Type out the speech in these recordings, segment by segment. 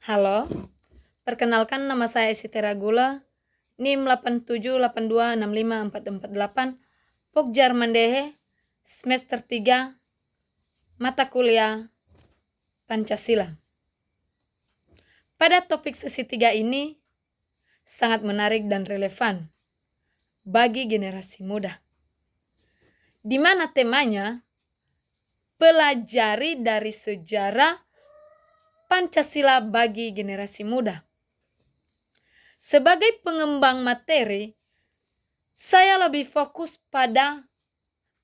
Halo, perkenalkan nama saya Siti Ragula, NIM 8782654448, Pokjar Mandehe, semester 3, mata kuliah Pancasila. Pada topik sesi 3 ini sangat menarik dan relevan bagi generasi muda, di mana temanya pelajari dari sejarah Pancasila bagi generasi muda. Sebagai pengembang materi, saya lebih fokus pada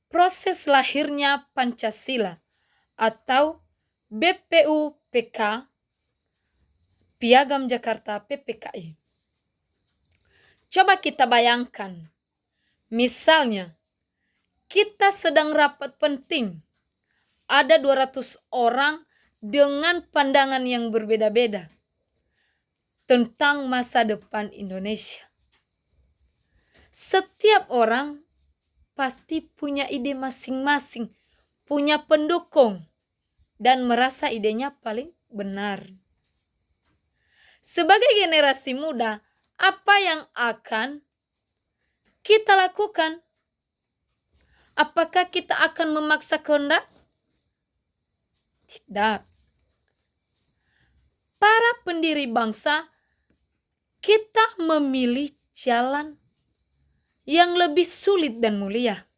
proses lahirnya Pancasila atau BPUPK, Piagam Jakarta PPKI. Coba kita bayangkan, misalnya kita sedang rapat penting, ada 200 orang dengan pandangan yang berbeda-beda tentang masa depan Indonesia. Setiap orang pasti punya ide masing-masing, punya pendukung, dan merasa idenya paling benar. Sebagai generasi muda, apa yang akan kita lakukan? Apakah kita akan memaksa kehendak? Tidak. Para pendiri bangsa, kita memilih jalan yang lebih sulit dan mulia.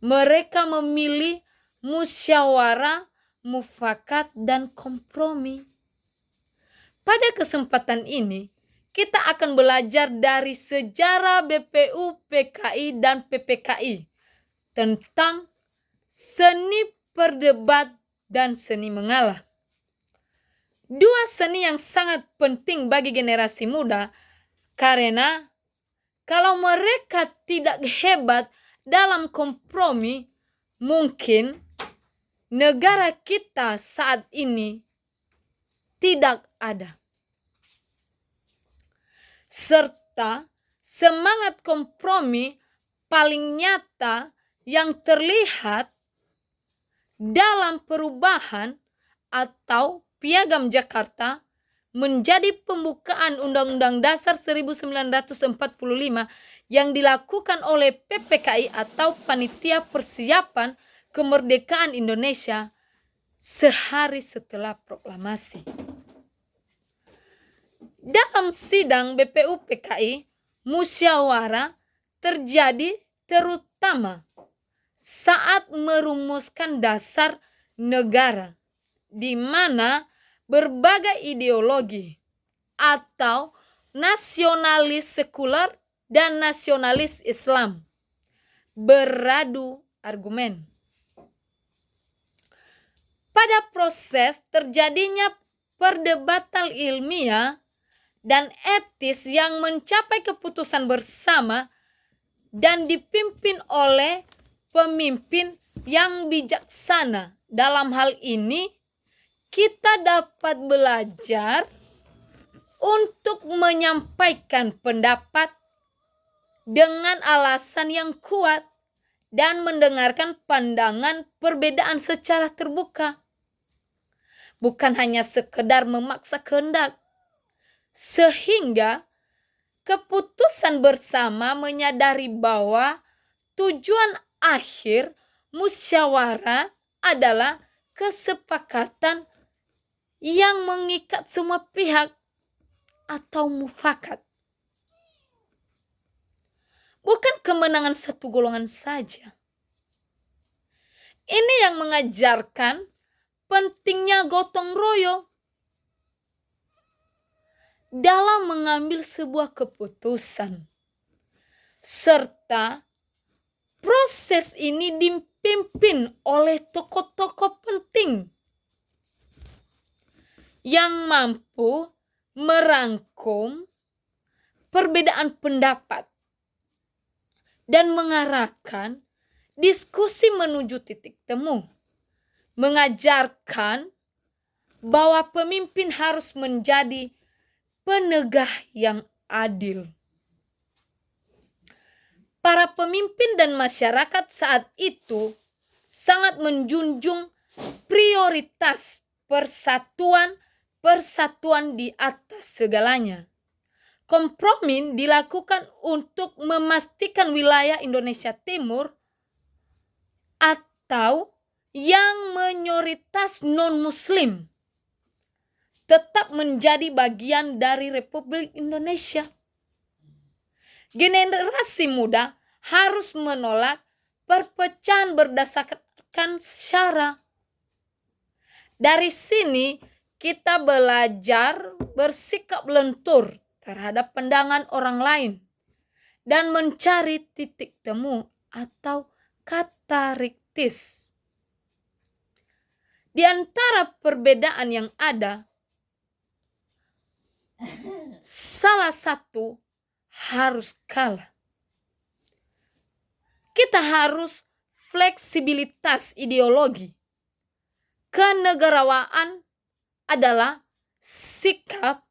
Mereka memilih musyawarah, mufakat, dan kompromi. Pada kesempatan ini, kita akan belajar dari sejarah BPU, PKI, dan PPKI tentang seni berdebat dan seni mengalah. Dua seni yang sangat penting bagi generasi muda, karena kalau mereka tidak hebat dalam kompromi, mungkin negara kita saat ini tidak ada. Serta semangat kompromi paling nyata yang terlihat dalam perubahan atau Piagam Jakarta menjadi pembukaan Undang-Undang Dasar 1945 yang dilakukan oleh PPKI atau Panitia Persiapan Kemerdekaan Indonesia sehari setelah proklamasi. Dalam sidang BPU PKI, musyawarah terjadi terutama saat merumuskan dasar negara, di mana berbagai ideologi atau nasionalis sekuler dan nasionalis Islam beradu argumen. Pada proses terjadinya perdebatan ilmiah dan etis yang mencapai keputusan bersama dan dipimpin oleh pemimpin yang bijaksana. Dalam hal ini, kita dapat belajar untuk menyampaikan pendapat dengan alasan yang kuat dan mendengarkan pandangan perbedaan secara terbuka. Bukan hanya sekedar memaksa kehendak. Sehingga keputusan bersama menyadari bahwa tujuan akhir musyawarah adalah kesepakatan yang mengikat semua pihak atau mufakat. Bukan kemenangan satu golongan saja. Ini yang mengajarkan pentingnya gotong royong dalam mengambil sebuah keputusan. Serta proses ini dipimpin oleh tokoh-tokoh penting yang mampu merangkum perbedaan pendapat dan mengarahkan diskusi menuju titik temu, mengajarkan bahwa pemimpin harus menjadi penegak yang adil. Para pemimpin dan masyarakat saat itu sangat menjunjung prioritas persatuan, persatuan di atas segalanya. Kompromi dilakukan untuk memastikan wilayah Indonesia Timur atau yang mayoritas non-Muslim tetap menjadi bagian dari Republik Indonesia. Generasi muda harus menolak perpecahan berdasarkan syara. Dari sini kita belajar bersikap lentur terhadap pandangan orang lain dan mencari titik temu atau katarsis. Di antara perbedaan yang ada, salah satu harus kalah. Kita harus fleksibilitas ideologi. Kenegarawanan adalah sikap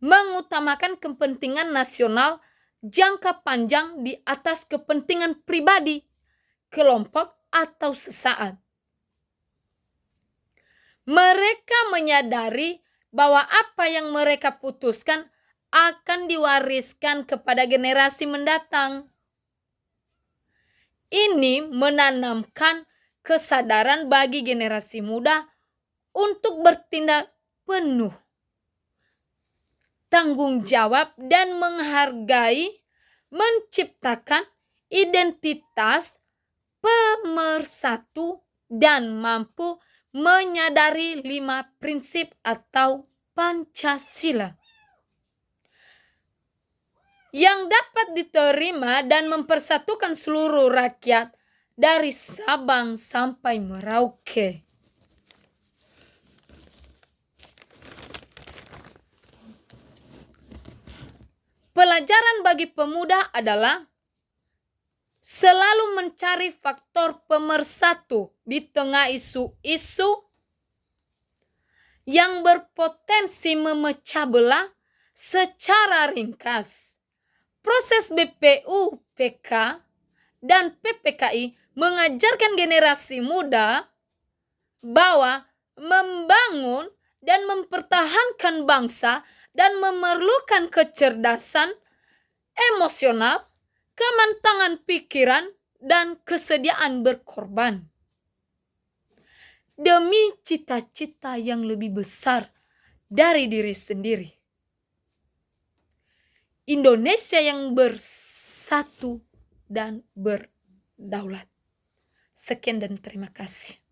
mengutamakan kepentingan nasional jangka panjang di atas kepentingan pribadi, kelompok, atau sesaat. Mereka menyadari bahwa apa yang mereka putuskan akan diwariskan kepada generasi mendatang. Ini menanamkan kesadaran bagi generasi muda untuk bertindak penuh tanggung jawab dan menghargai, menciptakan identitas pemersatu dan mampu menyadari 5 prinsip atau Pancasila yang dapat diterima dan mempersatukan seluruh rakyat dari Sabang sampai Merauke. Pelajaran bagi pemuda adalah selalu mencari faktor pemersatu di tengah isu-isu yang berpotensi memecah belah. Secara ringkas, proses BPU, PK, dan PPKI mengajarkan generasi muda bahwa membangun dan mempertahankan bangsa dan memerlukan kecerdasan emosional, kematangan pikiran, dan kesediaan berkorban demi cita-cita yang lebih besar dari diri sendiri. Indonesia yang bersatu dan berdaulat. Sekian dan terima kasih.